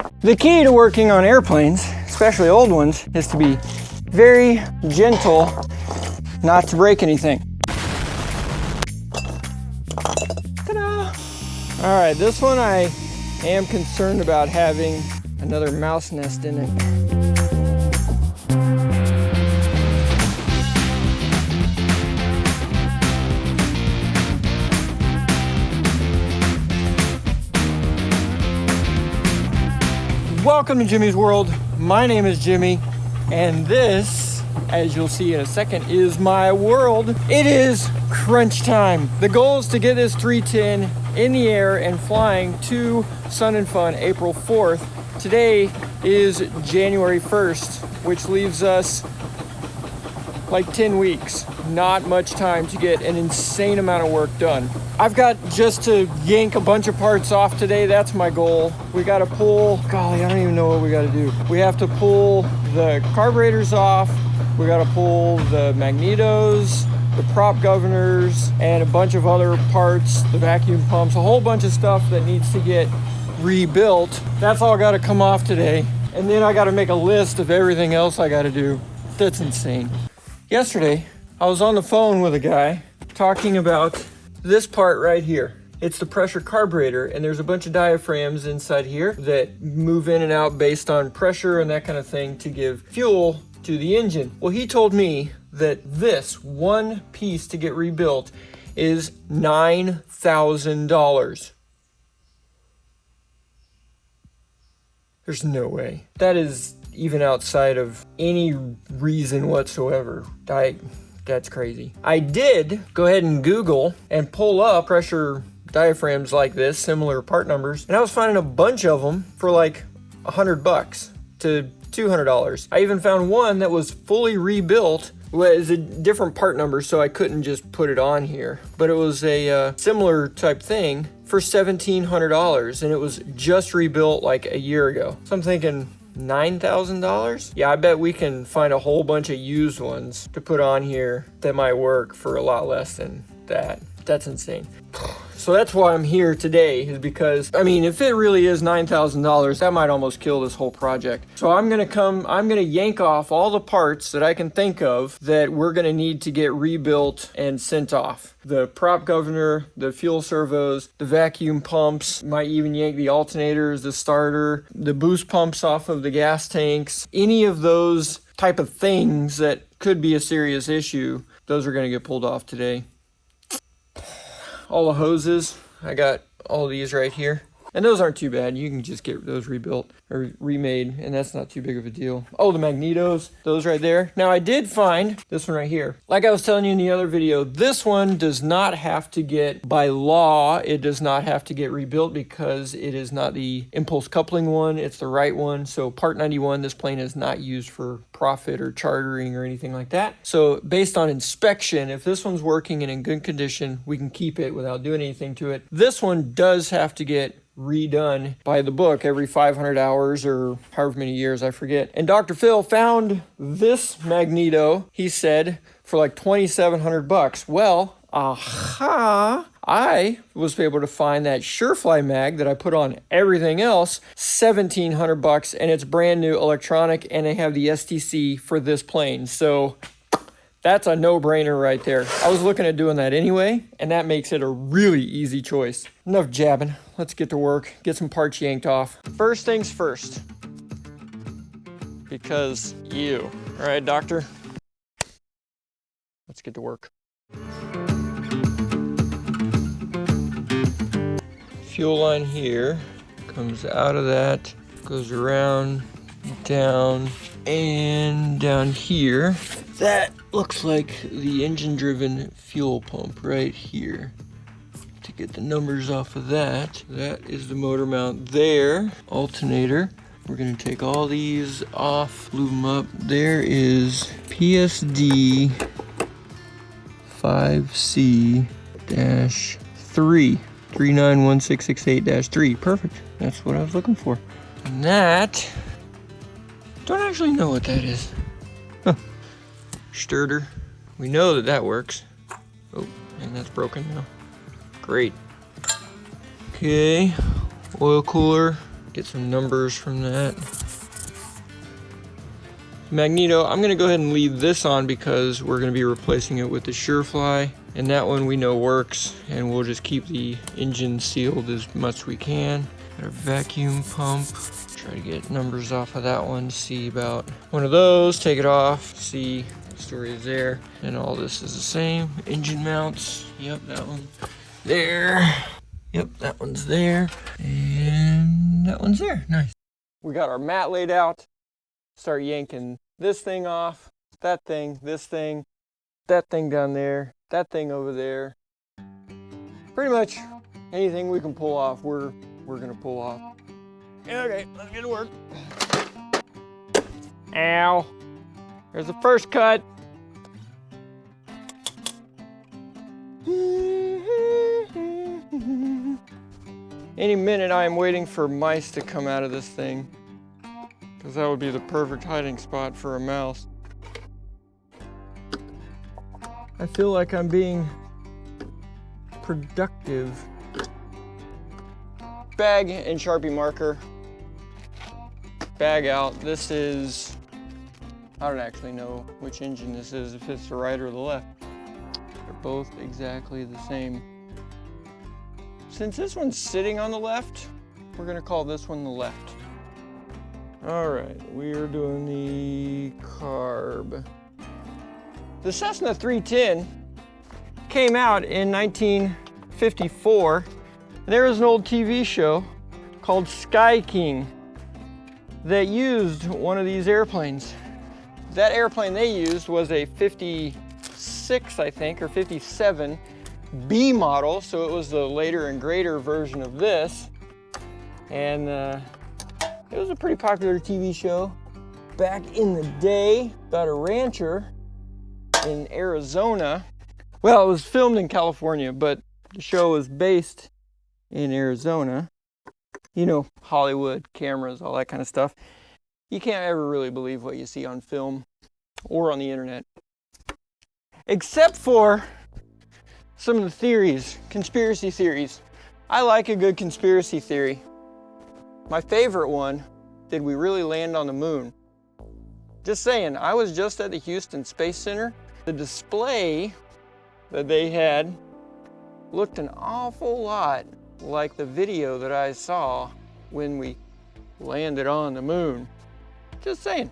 The key to working on airplanes, especially old ones, is to be very gentle, not to break anything. Ta-da! All right, this one I am concerned about having another mouse nest in it. Welcome to Jimmy's World. My name is Jimmy, and this, as you'll see in a second, is my world. It is crunch time. The goal is to get this 310 in the air and flying to Sun and Fun April 4th. Today is January 1st, which leaves us like 10 weeks. Not much time to get an insane amount of work done. I've got just to yank a bunch of parts off today. That's my goal. We got to pull, golly, I don't even know what we got to do. We have to pull the carburetors off. We got to pull the magnetos, the prop governors, and a bunch of other parts, the vacuum pumps, a whole bunch of stuff that needs to get rebuilt. That's all got to come off today. And then I got to make a list of everything else I got to do. That's insane. Yesterday, I was on the phone with a guy talking about this part right here. It's the pressure carburetor, and there's a bunch of diaphragms inside here that move in and out based on pressure and that kind of thing to give fuel to the engine. Well, he told me that this one piece to get rebuilt is $9,000. There's no way. That is even outside of any reason whatsoever. That's crazy. I did go ahead and Google and pull up pressure diaphragms like this, similar part numbers, and I was finding a bunch of them for like $100 to $200. I even found one that was fully rebuilt. Well, it's a different part number, so I couldn't just put it on here, but it was a similar type thing for $1,700, and it was just rebuilt like a year ago. So I'm thinking, $9,000? Yeah, I bet we can find a whole bunch of used ones to put on here that might work for a lot less than that. That's insane. So that's why I'm here today, is because, I mean, if it really is $9,000, that might almost kill this whole project. So I'm gonna yank off all the parts that I can think of that we're gonna need to get rebuilt and sent off. The prop governor, the fuel servos, the vacuum pumps, might even yank the alternators, the starter, the boost pumps off of the gas tanks. Any of those type of things that could be a serious issue, those are gonna get pulled off today. All the hoses, I got all these right here. And those aren't too bad. You can just get those rebuilt or remade, and that's not too big of a deal. Oh, the magnetos, those right there. Now I did find this one right here. Like I was telling you in the other video, this one does not have to get, by law, it does not have to get rebuilt because it is not the impulse coupling one, it's the right one. So Part 91, this plane is not used for profit or chartering or anything like that. So based on inspection, if this one's working and in good condition, we can keep it without doing anything to it. This one does have to get redone by the book every 500 hours or however many years, I forget. And Dr. Phil found this magneto, he said, for like $2,700. Well, I was able to find that Surefly mag that I put on everything else, $1,700, and it's brand new electronic, and they have the STC for this plane. So that's a no-brainer right there. I was looking at doing that anyway, and that makes it a really easy choice. Enough jabbing. Let's get to work, get some parts yanked off. First things first, because you. All right, doctor? Let's get to work. Fuel line here comes out of that, goes around, down, and down here. That looks like the engine-driven fuel pump right here. To get the numbers off of that, that is the motor mount there. Alternator. We're gonna take all these off, lube them up. There is PSD 5C-3, 391668-3. Perfect. That's what I was looking for. And that, don't actually know what that is. Huh. Starter. We know that that works. Oh, and that's broken now. Great. Okay, oil cooler. get some numbers from that. Magneto, I'm gonna go ahead and leave this on because we're gonna be replacing it with the Surefly, and that one we know works, and we'll just keep the engine sealed as much as we can. Got a vacuum pump. Try to get numbers off of that one, see about one of those, take it off, see the story is there. And all this is the same. Engine mounts, yep, that one there. Yep, that one's there. And that one's there, nice. We got our mat laid out. Start yanking this thing off, that thing, this thing, that thing down there, that thing over there. Pretty much anything we can pull off, we're gonna pull off. Okay, let's get to work. Ow. There's the first cut. Any minute I am waiting for mice to come out of this thing, because that would be the perfect hiding spot for a mouse. I feel like I'm being productive. Bag and Sharpie marker. Bag out. This is, I don't actually know which engine this is, if it's the right or the left. They're both exactly the same. Since this one's sitting on the left, we're gonna call this one the left. All right, we are doing the carb. The Cessna 310 came out in 1954. There was an old TV show called Sky King that used one of these airplanes. That airplane they used was a 56, I think, or 57 B model, so it was the later and greater version of this. And it was a pretty popular TV show back in the day about a rancher in Arizona. Well, it was filmed in California, but the show was based in Arizona. You know, Hollywood, cameras, all that kind of stuff. You can't ever really believe what you see on film or on the internet. Except for some of the theories, conspiracy theories. I like a good conspiracy theory. My favorite one, did we really land on the moon? Just saying, I was just at the Houston Space Center. The display that they had looked an awful lot like the video that I saw when we landed on the moon. Just saying.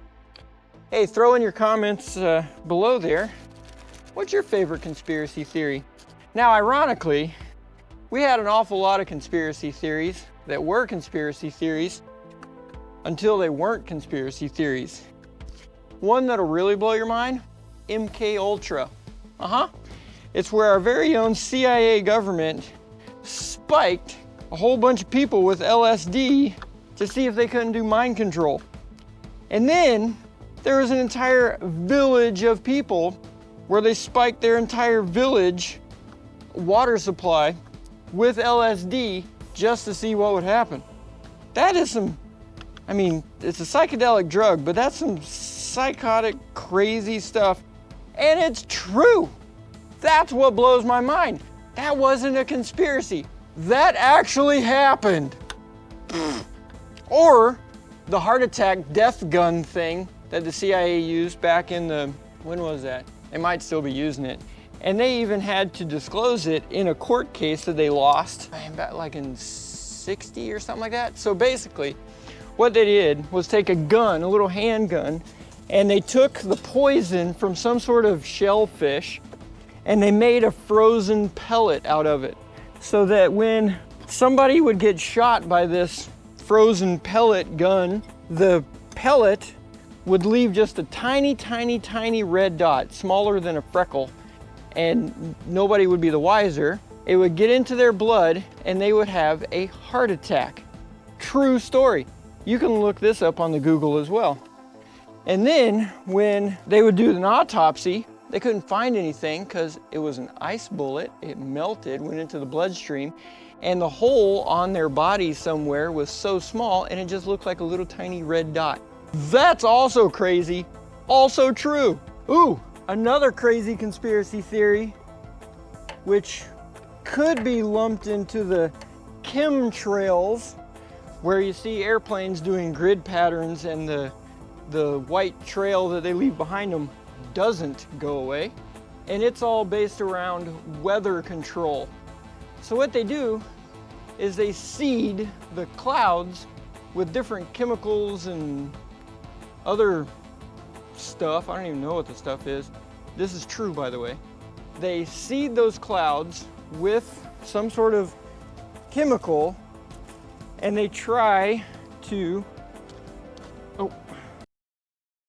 Hey, throw in your comments below there. What's your favorite conspiracy theory? Now, ironically, we had an awful lot of conspiracy theories that were conspiracy theories until they weren't conspiracy theories. One that'll really blow your mind, MK Ultra. It's where our very own CIA government spiked a whole bunch of people with LSD to see if they couldn't do mind control. And then there was an entire village of people where they spiked their entire village water supply with LSD just to see what would happen. That is some, I mean, it's a psychedelic drug, but that's some psychotic, crazy stuff. And it's true. That's what blows my mind. That wasn't a conspiracy. That actually happened. Or the heart attack death gun thing that the CIA used back in the, when was that? They might still be using it. And they even had to disclose it in a court case that they lost, back like in 60 or something like that. So basically, what they did was take a gun, a little handgun, and they took the poison from some sort of shellfish, and they made a frozen pellet out of it. So that when somebody would get shot by this frozen pellet gun, the pellet would leave just a tiny, tiny, tiny red dot, smaller than a freckle, and nobody would be the wiser. It would get into their blood and they would have a heart attack. True story. You can look this up on the Google as well. And then when they would do an autopsy, they couldn't find anything because it was an ice bullet. It melted, went into the bloodstream, and the hole on their body somewhere was so small and it just looked like a little tiny red dot. That's also crazy, also true. Ooh, another crazy conspiracy theory, which could be lumped into the chemtrails, where you see airplanes doing grid patterns and the white trail that they leave behind them doesn't go away. And it's all based around weather control. So what they do is they seed the clouds with different chemicals and other stuff. I don't even know what the stuff is. This is true, by the way. They seed those clouds with some sort of chemical, and they try to, oh,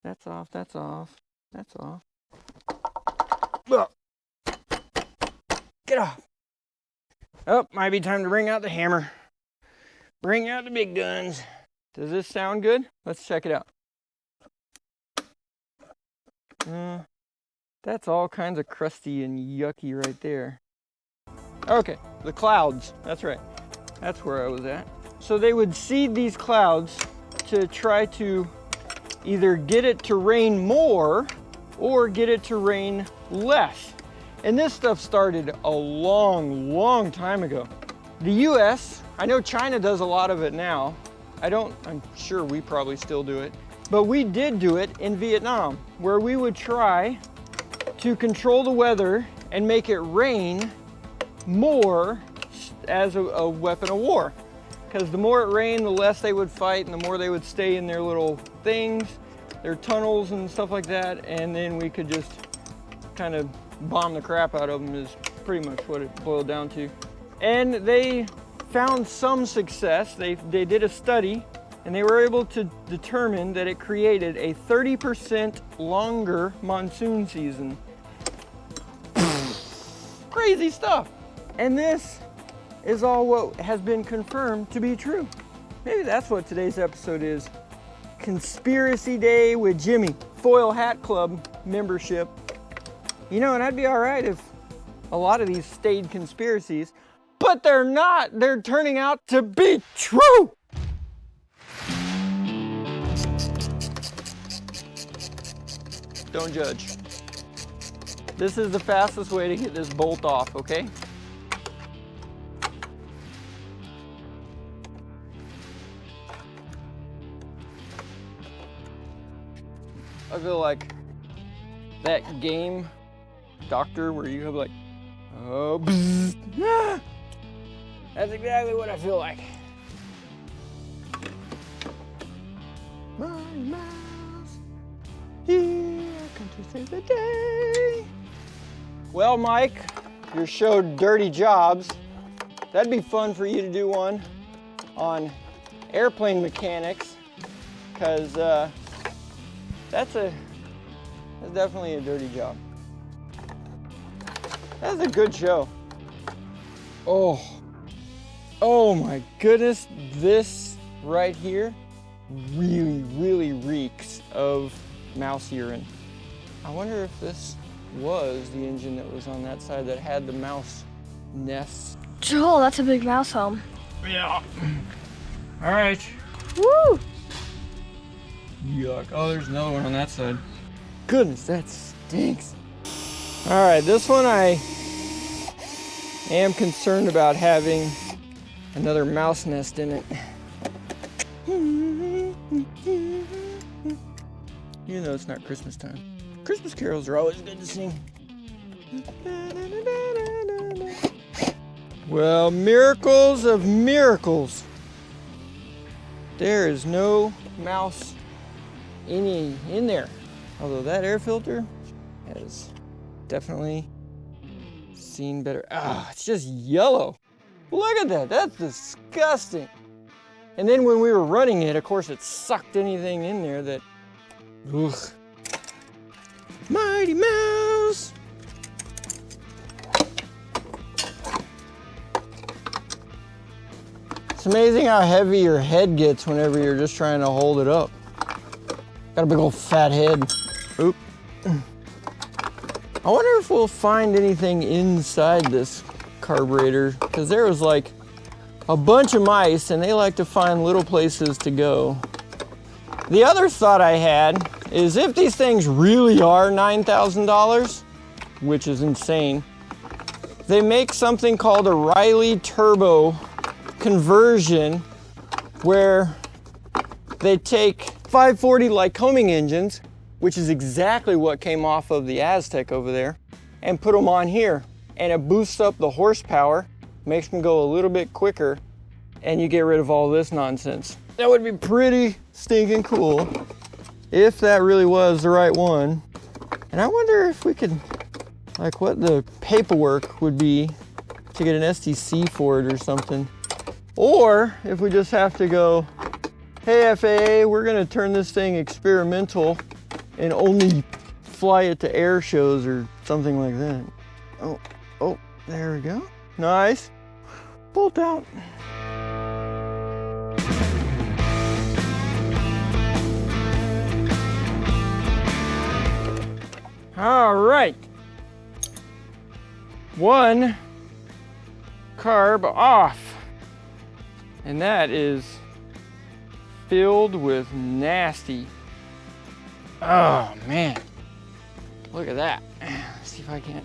that's off, that's off, that's off. Ugh. Get off. Oh, might be time to bring out the hammer. Bring out the big guns. Does this sound good? Let's check it out. That's all kinds of crusty and yucky right there. Okay, the clouds, that's right. That's where I was at. So they would seed these clouds to try to either get it to rain more or get it to rain less. And this stuff started a long, long time ago. The US, I know China does a lot of it now. I'm sure we probably still do it. But we did do it in Vietnam, where we would try to control the weather and make it rain more as a weapon of war. Because the more it rained, the less they would fight and the more they would stay in their little things, their tunnels and stuff like that, and then we could just kind of bomb the crap out of them is pretty much what it boiled down to. And they found some success. They did a study and they were able to determine that it created a 30% longer monsoon season. Crazy stuff. And this is all what has been confirmed to be true. Maybe that's what today's episode is. Conspiracy Day with Jimmy. Foil Hat Club membership. You know, and I'd be all right if a lot of these stayed conspiracies, but they're not. They're turning out to be true. Don't judge. This is the fastest way to get this bolt off, okay? I feel like that game, Doctor, where you have like, oh, bzz, ah, that's exactly what I feel like. My mouse, here come to save the day. Well, Mike, your show Dirty Jobs. That'd be fun for you to do one on airplane mechanics, because that's definitely a dirty job. That's a good show. Oh my goodness, this right here really, really reeks of mouse urine. I wonder if this was the engine that was on that side that had the mouse nests. Joel, that's a big mouse home. Yeah. All right. Woo! Yuck. Oh, there's another one on that side. Goodness, that stinks. All right, this one I am concerned about having another mouse nest in it. Even though it's not Christmas time. Christmas carols are always good to sing. Well, miracles of miracles. There is no mouse in there. Although that air filter has definitely seen better. Ah, it's just yellow. Look at that, that's disgusting. And then when we were running it, of course, it sucked anything in there that, ugh. Mighty Mouse. It's amazing how heavy your head gets whenever you're just trying to hold it up. Got a big old fat head. Oop. I wonder if we'll find anything inside this carburetor, because there was like a bunch of mice and they like to find little places to go. The other thought I had is if these things really are $9,000, which is insane, they make something called a Riley turbo conversion where they take 540 Lycoming engines, which is exactly what came off of the Aztec over there, and put them on here. And it boosts up the horsepower, makes them go a little bit quicker, and you get rid of all this nonsense. That would be pretty stinking cool if that really was the right one. And I wonder if we could, like, what the paperwork would be to get an STC for it or something. Or if we just have to go, hey FAA, we're gonna turn this thing experimental and only fly it to air shows or something like that. Oh, there we go. Nice. Bolt out. All right. One carb off. And that is filled with nasty. Oh man. Look at that. Let's see if I can't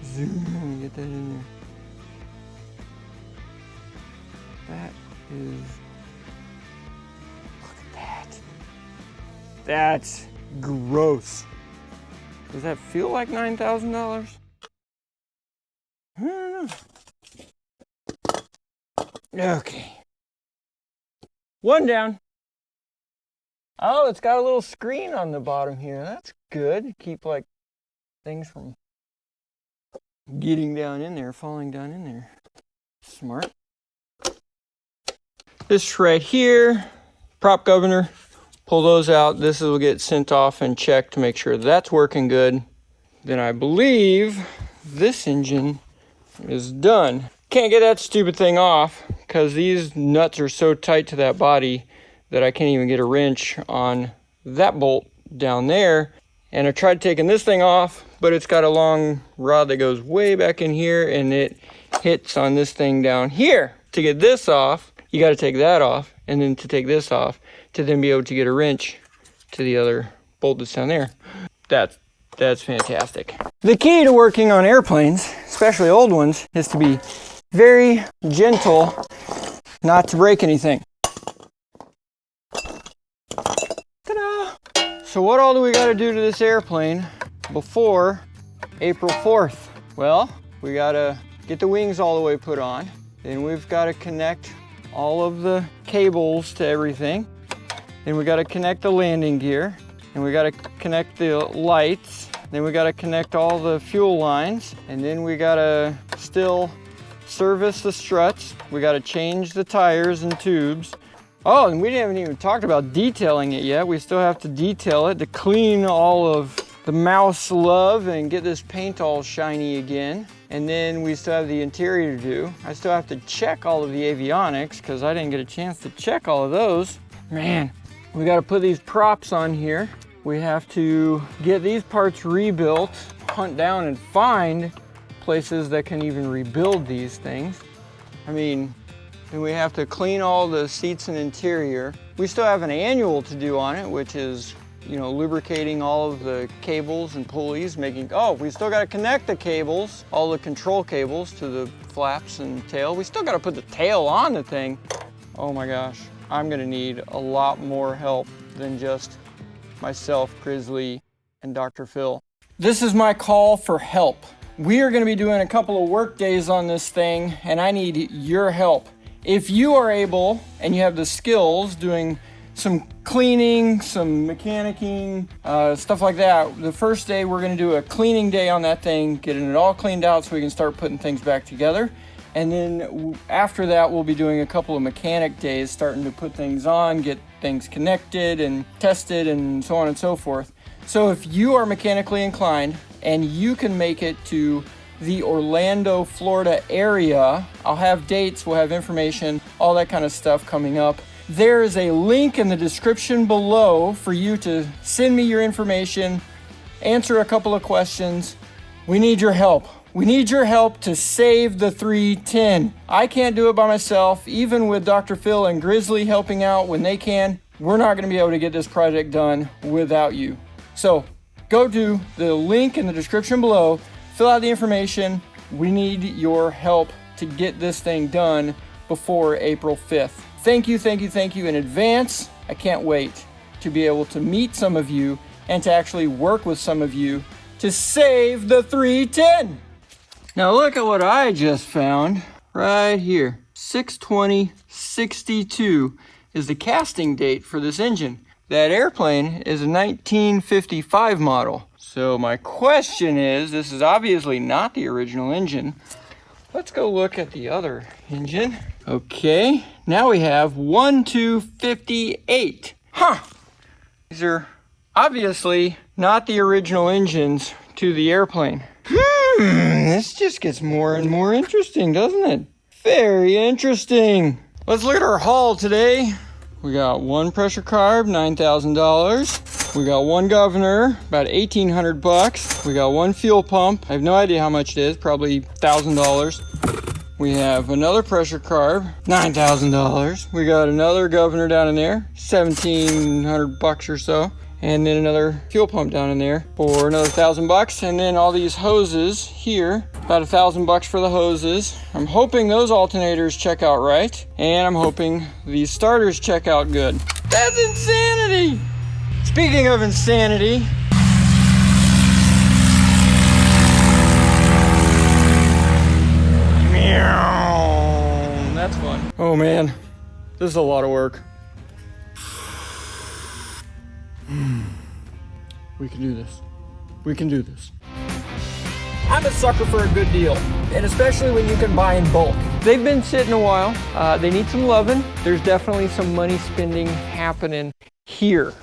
zoom in and get that in there. That is, look at that. That's gross. Does that feel like $9,000? I don't know. Okay. One down. Oh, it's got a little screen on the bottom here. That's good. Keep like things from getting down in there, falling down in there. Smart. This right here, prop governor. Pull those out. This will get sent off and checked to make sure that's working good. Then I believe this engine is done. Can't get that stupid thing off because these nuts are so tight to that body that I can't even get a wrench on that bolt down there. And I tried taking this thing off, but it's got a long rod that goes way back in here and it hits on this thing down here. To get this off, you got to take that off, and then to take this off to then be able to get a wrench to the other bolt that's down there. That's fantastic. The key to working on airplanes, especially old ones, is to be very gentle, not to break anything. Ta-da! So what all do we got to do to this airplane before April 4th? Well, we got to get the wings all the way put on. Then we've got to connect all of the cables to everything. Then we got to connect the landing gear. And we got to connect the lights. Then we got to connect all the fuel lines. And then we got to still service the struts. We got to change the tires and tubes. Oh, and we haven't even talked about detailing it yet. We still have to detail it to clean all of the mouse love and get this paint all shiny again. And then we still have the interior to do. I still have to check all of the avionics because I didn't get a chance to check all of those. Man, we got to put these props on here. We have to get these parts rebuilt, hunt down and find places that can even rebuild these things. I mean, and we have to clean all the seats and interior. We still have an annual to do on it, which is, you know, lubricating all of the cables and pulleys, we still got to connect the cables, all the control cables to the flaps and tail. We still got to put the tail on the thing. Oh my gosh, I'm gonna need a lot more help than just myself, Grizzly, and Dr. Phil. This is my call for help. We are gonna be doing a couple of work days on this thing, and I need your help. If you are able, and you have the skills doing some cleaning, some mechanicking, stuff like that. The first day we're gonna do a cleaning day on that thing, getting it all cleaned out so we can start putting things back together. And then after that, we'll be doing a couple of mechanic days, starting to put things on, get things connected and tested and so on and so forth. So if you are mechanically inclined and you can make it to the Orlando, Florida area, I'll have dates, we'll have information, all that kind of stuff coming up. There is a link in the description below for you to send me your information, answer a couple of questions. We need your help. We need your help to save the 310. I can't do it by myself, even with Dr. Phil and Grizzly helping out when they can. We're not gonna be able to get this project done without you. So go to the link in the description below, fill out the information. We need your help to get this thing done before April 5th. thank you in advance. I can't wait to be able to meet some of you and to actually work with some of you to save the 310. Now look at what I just found right here. 6/20/62 is the casting date for this engine. That airplane is a 1955 model. So my question is, this is obviously not the original engine. Let's go look at the other engine. Okay, now we have 1/2/58. Huh, these are obviously not the original engines to the airplane. This just gets more and more interesting, doesn't it? Very interesting. Let's look at our haul today. We got one pressure carb, $9,000. We got one governor, about $1,800. We got one fuel pump. I have no idea how much it is, probably $1,000. We have another pressure carb, $9,000. We got another governor down in there, $1,700 or so. And then another fuel pump down in there for another $1,000. And then all these hoses here, about $1,000 for the hoses. I'm hoping those alternators check out right. And I'm hoping these starters check out good. That's insanity! Speaking of insanity, meow, that's fun. Oh man, this is a lot of work. We can do this. We can do this. I'm a sucker for a good deal, and especially when you can buy in bulk. They've been sitting a while. They need some loving. There's definitely some money spending happening here.